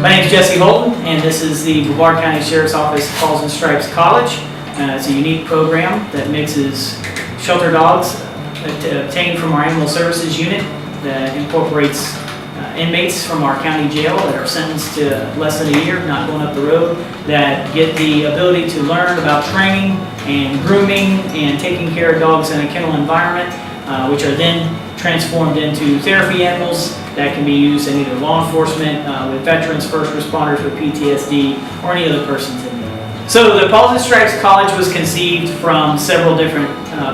My name is Jesse Holton, and this is the Brevard County Sheriff's Office Paws and Stripes College. It's a unique program that mixes shelter dogs obtained from our Animal Services Unit that incorporates inmates from our county jail that are sentenced to less than a year, not going up the road, that get the ability to learn about training and grooming and taking care of dogs in a kennel environment, which are then transformed into therapy animals that can be used in either law enforcement, with veterans, first responders with PTSD, or any other persons in need. So the Paws and Stripes College was conceived from several different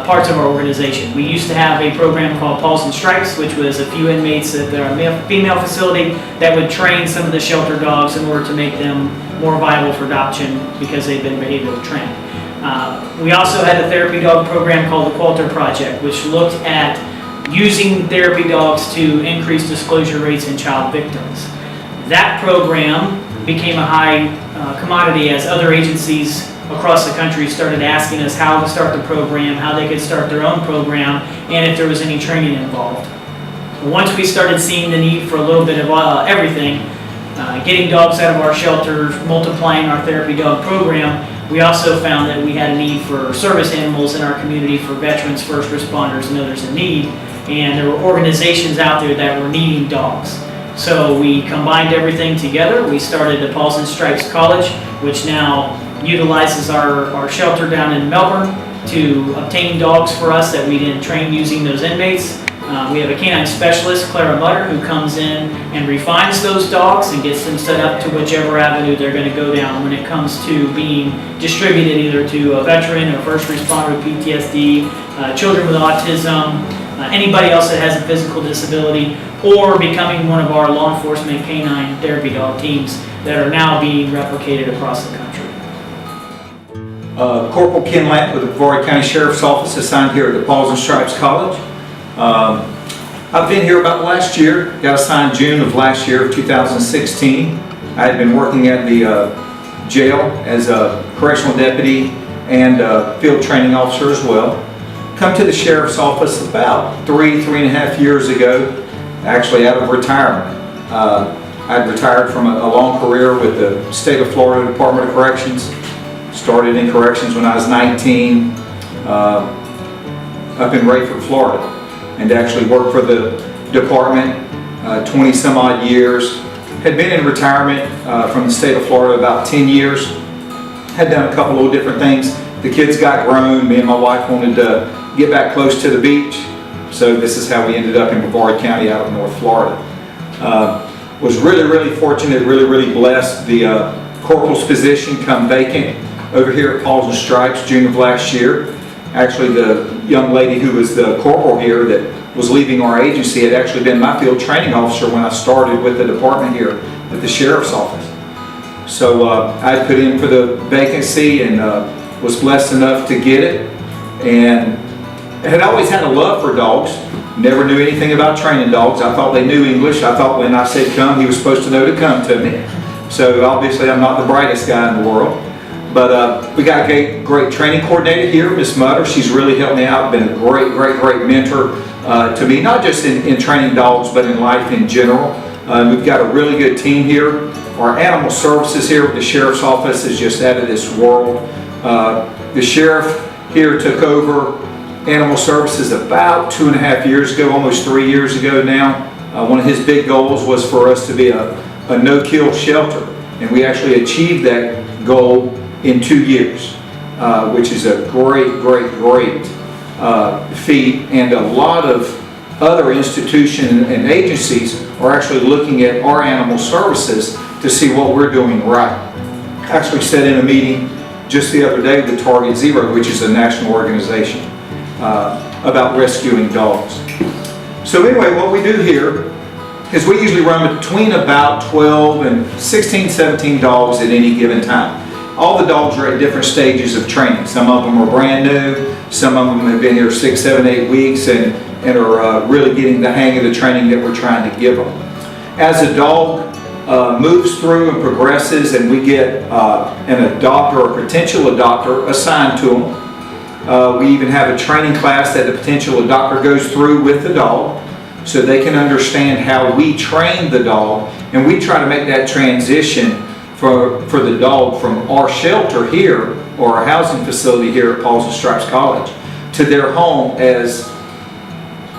parts of our organization. We used to have a program called Paws and Stripes, which was a few inmates at our female facility that would train some of the shelter dogs in order to make them more viable for adoption because they've been behavioral trained. We also had a therapy dog program called the Qualter Project, which looked at using therapy dogs to increase disclosure rates in child victims. That program became a high commodity as other agencies across the country started asking us how to start the program, how they could start their own program, and if there was any training involved. Once we started seeing the need for a little bit of everything, getting dogs out of our shelters, multiplying our therapy dog program, we also found that we had a need for service animals in our community for veterans, first responders, and others in need. And there were organizations out there that were needing dogs. So we combined everything together. We started the Paws and Stripes College, which now utilizes our shelter down in Melbourne to obtain dogs for us that we didn't train using those inmates. We have a canine specialist, Clara Mutter, who comes in and refines those dogs and gets them set up to whichever avenue they're going to go down when it comes to being distributed either to a veteran or first responder with PTSD, children with autism, anybody else that has a physical disability, or becoming one of our law enforcement canine therapy dog teams that are now being replicated across the country. Corporal Ken Lant with the Brevard County Sheriff's Office, assigned here at the Paws and Stripes College. I've been here about last year, got assigned June of last year of 2016. I had been working at the jail as a correctional deputy and field training officer as well. Come to the Sheriff's Office about three and a half years ago, actually out of retirement. I'd retired from a long career with the State of Florida Department of Corrections. Started in corrections when I was 19 up in Brevard, Florida, and actually worked for the department 20 some odd years. Had been in retirement from the State of Florida about 10 years. Had done a couple of different things. The kids got grown. Me and my wife wanted to get back close to the beach, so this is how we ended up in Brevard County out of North Florida. Was really fortunate, really blessed. The corporal's position come vacant over here at Paws and Stripes June of last year. Actually, the young lady who was the corporal here that was leaving our agency had actually been my field training officer when I started with the department here at the Sheriff's Office. So I put in for the vacancy and was blessed enough to get it, and had always had a love for dogs. Never knew anything about training dogs. I thought they knew English. I thought when I said come, he was supposed to know to come to me. So obviously I'm not the brightest guy in the world. But we got a great training coordinator here, Miss Mutter. She's really helped me out, been a great mentor to me, not just in training dogs, but in life in general. We've got a really good team here. Our animal services here at the Sheriff's Office is just out of this world. The Sheriff here took over Animal Services about 2.5 years ago, almost 3 years ago now. One of his big goals was for us to be a no-kill shelter, and we actually achieved that goal in 2 years, which is a great feat, and a lot of other institutions and agencies are actually looking at our animal services to see what we're doing right. Actually sat in a meeting just the other day with Target Zero, which is a national organization about rescuing dogs. So anyway, what we do here is we usually run between about 12 and 16, 17 dogs at any given time. All the dogs are at different stages of training. Some of them are brand new, some of them have been here 6, 7, 8 weeks and are really getting the hang of the training that we're trying to give them. As a dog moves through and progresses and we get an adopter or potential adopter assigned to them, we even have a training class that the potential adopter goes through with the dog. so they can understand how we train the dog, and we try to make that transition for the dog from our shelter here, or our housing facility here at Paws and Stripes College, to their home as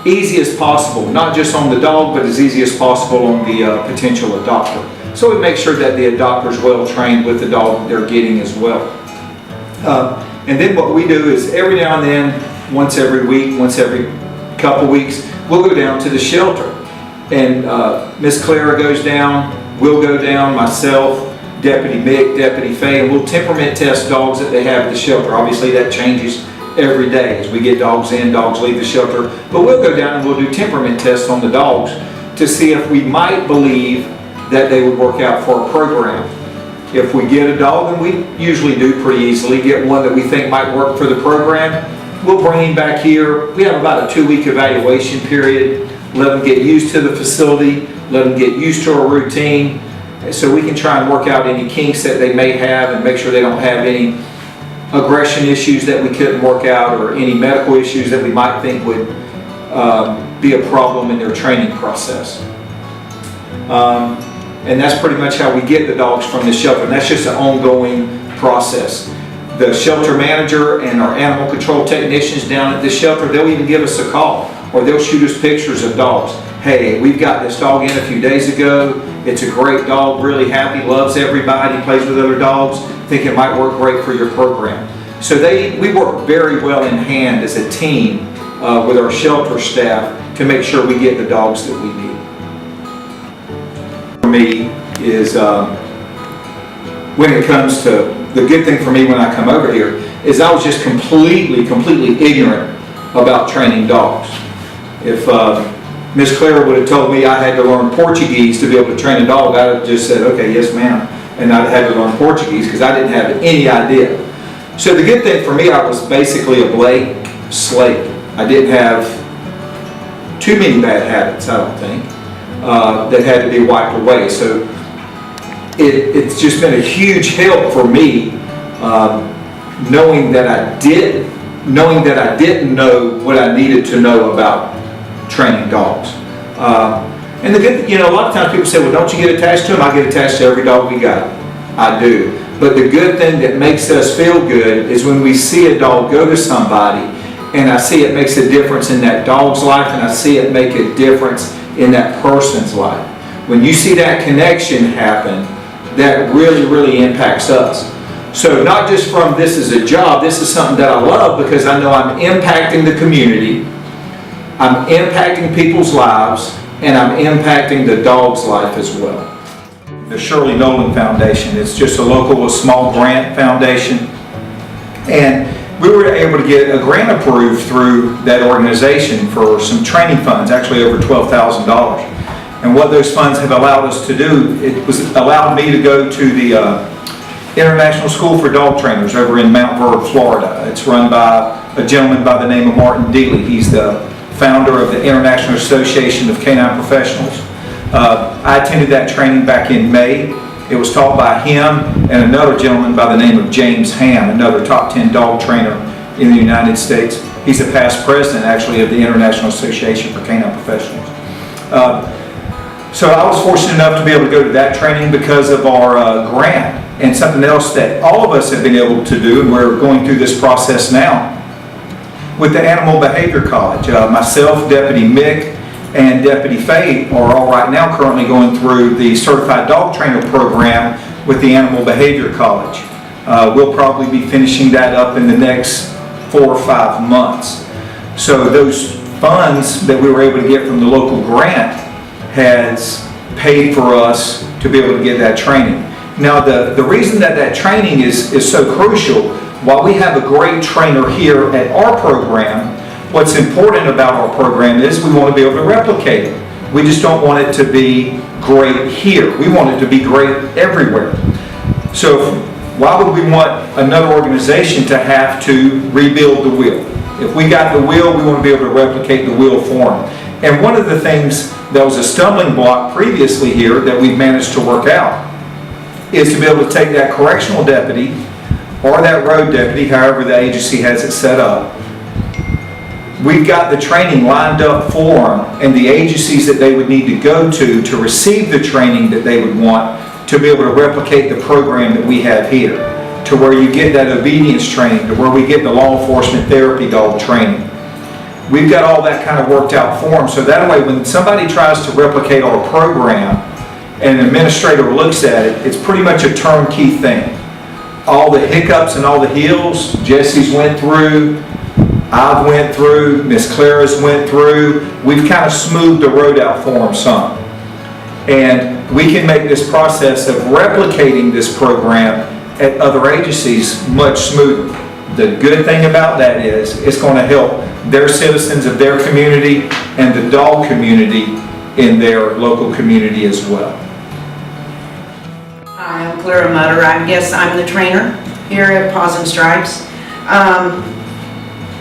easy as possible, not just on the dog, but as easy as possible on the potential adopter. So we make sure that the adopter is well trained with the dog that they're getting as well. And then what we do is every now and then, once every week, once every couple weeks, we'll go down to the shelter. And Miss Clara goes down, we'll go down, myself, Deputy Mick, Deputy Faye, and we'll temperament test dogs that they have at the shelter. Obviously that changes every day as we get dogs in, dogs leave the shelter. But we'll go down and we'll do temperament tests on the dogs to see if we might believe that they would work out for our program. If we get a dog, and we usually do pretty easily, get one that we think might work for the program, we'll bring him back here. We have about a 2-week evaluation period, let them get used to the facility, let them get used to our routine, so we can try and work out any kinks that they may have and make sure they don't have any aggression issues that we couldn't work out, or any medical issues that we might think would be a problem in their training process. And that's pretty much how we get the dogs from the shelter, and that's just an ongoing process. The shelter manager and our animal control technicians down at the shelter, they'll even give us a call, or they'll shoot us pictures of dogs. Hey, we've got this dog in a few days ago. It's a great dog, really happy, loves everybody, plays with other dogs. Think it might work great for your program. So we work very well in hand as a team with our shelter staff to make sure we get the dogs that we need. For me is when it comes to the good thing for me when I come over here is I was just completely ignorant about training dogs. If Miss Clara would have told me I had to learn Portuguese to be able to train a dog, I would have just said, okay, yes ma'am, and I'd had to learn Portuguese because I didn't have any idea. So the good thing for me, I was basically a blank slate. I didn't have too many bad habits, I don't think, that had to be wiped away. So it's just been a huge help for me knowing that I didn't know what I needed to know about training dogs. And the good, a lot of times people say, well, don't you get attached to them? I get attached to every dog we got. I do. But the good thing that makes us feel good is when we see a dog go to somebody and I see it makes a difference in that dog's life, and I see it make a difference in that person's life. When you see that connection happen, that really impacts us. So not just from this as a job, this is something that I love because I know I'm impacting the community, I'm impacting people's lives, and I'm impacting the dog's life as well. The Shirley Nolan Foundation, it's just a small grant foundation, and we were able to get a grant approved through that organization for some training funds, actually over $12,000. And what those funds have allowed us to do, allowed me to go to the International School for Dog Trainers over in Mount Vernon, Florida. It's run by a gentleman by the name of Martin Dealey. He's the founder of the International Association of Canine Professionals. I attended that training back in May. It was taught by him and another gentleman by the name of James Ham, another top 10 dog trainer in the United States. He's a past president, actually, of the International Association for Canine Professionals. So I was fortunate enough to be able to go to that training because of our grant. And something else that all of us have been able to do, and we're going through this process now, with the Animal Behavior College. Myself, Deputy Mick, and Deputy Faye are all right now currently going through the Certified Dog Trainer program with the Animal Behavior College. We'll probably be finishing that up in the next 4 or 5 months. So those funds that we were able to get from the local grant has paid for us to be able to get that training. Now the reason that training is so crucial, while we have a great trainer here at our program, what's important about our program is we want to be able to replicate it. We just don't want it to be great here. We want it to be great everywhere. So why would we want another organization to have to rebuild the wheel? If we got the wheel, we want to be able to replicate the wheel for them. And one of the things that was a stumbling block previously here that we've managed to work out is to be able to take that correctional deputy or that road deputy, however the agency has it set up, We've got the training lined up for them and the agencies that they would need to go to receive the training that they would want to be able to replicate the program that we have here, to where you get that obedience training, to where we get the law enforcement therapy dog training. We've got all that kind of worked out for them, so that way when somebody tries to replicate our program and an administrator looks at it, it's pretty much a turnkey thing. All the hiccups and all the hills, Jesse's went through, I've went through, Miss Clara's went through, we've kind of smoothed the road out for them some. And we can make this process of replicating this program at other agencies much smoother. The good thing about that is it's going to help their citizens of their community and the dog community in their local community as well. Hi, I'm Clara Mutter. I guess I'm the trainer here at Paws and Stripes.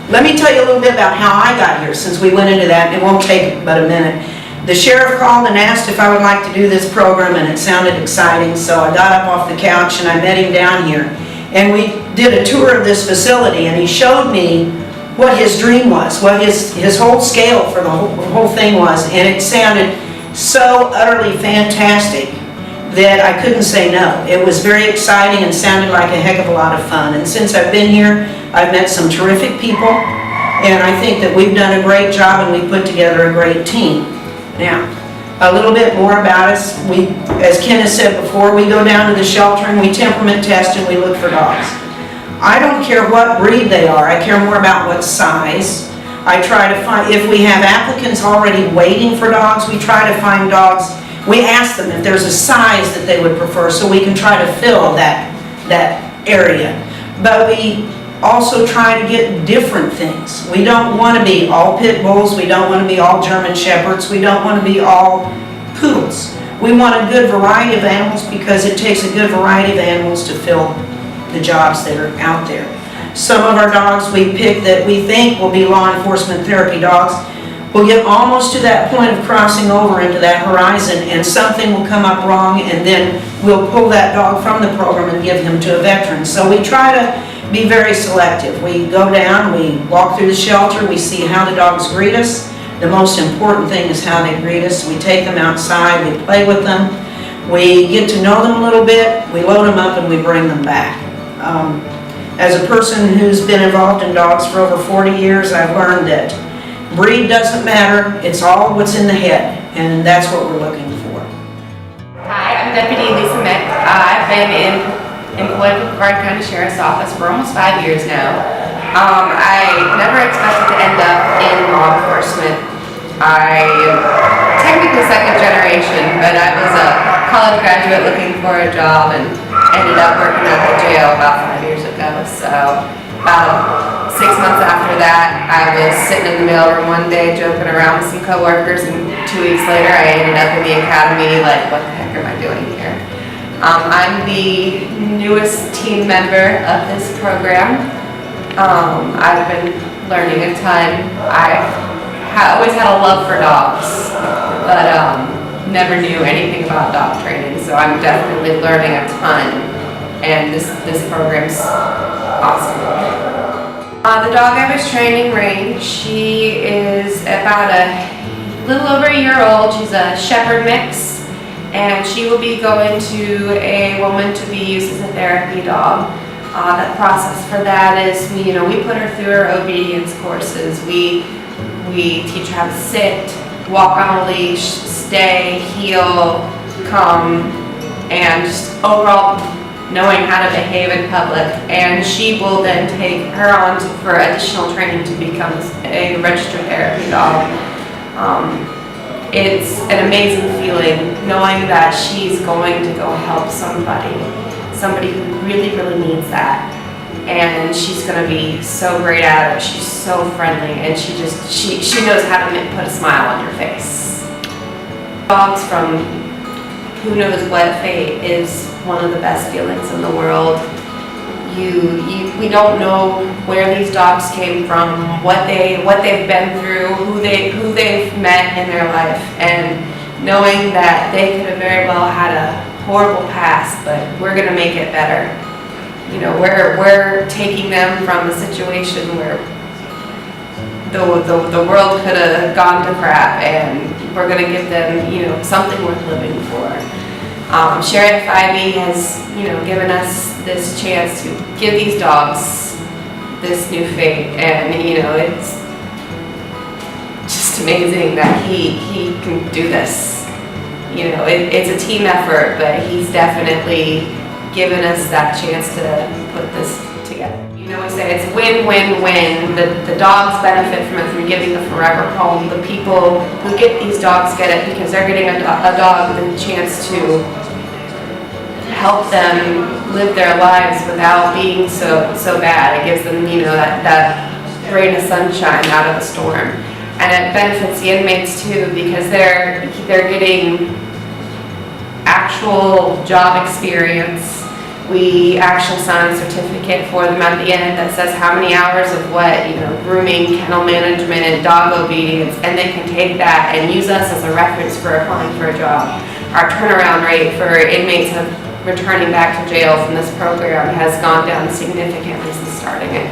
Let me tell you a little bit about how I got here, since we went into that. It won't take but a minute. The sheriff called and asked if I would like to do this program, and it sounded exciting, so I got up off the couch and I met him down here. And we did a tour of this facility, and he showed me what his dream was, what his whole scale for the whole thing was, and it sounded so utterly fantastic that I couldn't say no. It was very exciting and sounded like a heck of a lot of fun. And since I've been here, I've met some terrific people, and I think that we've done a great job and we've put together a great team. Now, a little bit more about us. We, as Ken has said before, we go down to the shelter and we temperament test and we look for dogs. I don't care what breed they are. I care more about what size. I try to find, if we have applicants already waiting for dogs, we try to find dogs. We ask them if there's a size that they would prefer, so we can try to fill that area. But we also try to get different things. We don't want to be all pit bulls. We don't want to be all German shepherds. We don't want to be all poodles. We want a good variety of animals, because it takes a good variety of animals to fill the jobs that are out there. Some of our dogs we pick that we think will be law enforcement therapy dogs. We'll get almost to that point of crossing over into that horizon, and something will come up wrong, and then we'll pull that dog from the program and give him to a veteran. So we try to be very selective. We go down, we walk through the shelter, we see how the dogs greet us. The most important thing is how they greet us. We take them outside, we play with them, we get to know them a little bit, we load them up, and we bring them back. As a person who's been involved in dogs for over 40 years, I've learned that breed doesn't matter, it's all what's in the head, and that's what we're looking for. Hi, I'm Deputy Lisa Mick. I've been employed with Brevard County Sheriff's Office for almost 5 years now. I never expected to end up in law enforcement. I am technically second generation, but I was a college graduate looking for a job and ended up working at the jail about 5 years ago. So about 6 months after that, I was sitting in the mailroom one day joking around with some coworkers, and 2 weeks later I ended up in the academy. Like, what the heck am I doing here? I'm the newest team member of this program. I've been learning a ton. I always had a love for dogs, but never knew anything about dog training, so I'm definitely learning a ton, and this program's awesome. The dog I was training, Rain, she is about a little over a year old. She's a shepherd mix, and she will be going to a woman to be used as a therapy dog. The process for that is we put her through her obedience courses. We teach her how to sit, walk on a leash, stay, heel, come, and just overall knowing how to behave in public. And she will then take her on for additional training to become a registered therapy dog. It's an amazing feeling knowing that she's going to go help somebody who really, really needs that. And she's going to be so great at it. She's so friendly, and she knows how to put a smile on your face. Dogs from who knows what fate is one of the best feelings in the world. We don't know where these dogs came from, what they've been through, who they've met in their life, and knowing that they could have very well had a horrible past, but we're going to make it better. We're taking them from a situation where the world could have gone to crap, and we're gonna give them, you know, something worth living for. Sheriff Ivy has, you know, given us this chance to give these dogs this new fate, and you know, it's just amazing that he can do this. You know, it's a team effort, but he's definitely given us that chance to put this together. You know, we say it's win-win-win. The dogs benefit from it, from giving a forever home. The people who get these dogs get it because they're getting a dog with a chance to help them live their lives without being so bad. It gives them, you know, that ray of sunshine out of the storm. And it benefits the inmates too, because they're getting actual job experience. We actually sign a certificate for them at the end that says how many hours of what, you know, grooming, kennel management, dog obedience, and they can take that and use us as a reference for applying for a job. Our turnaround rate for inmates returning back to jail from this program has gone down significantly since starting it.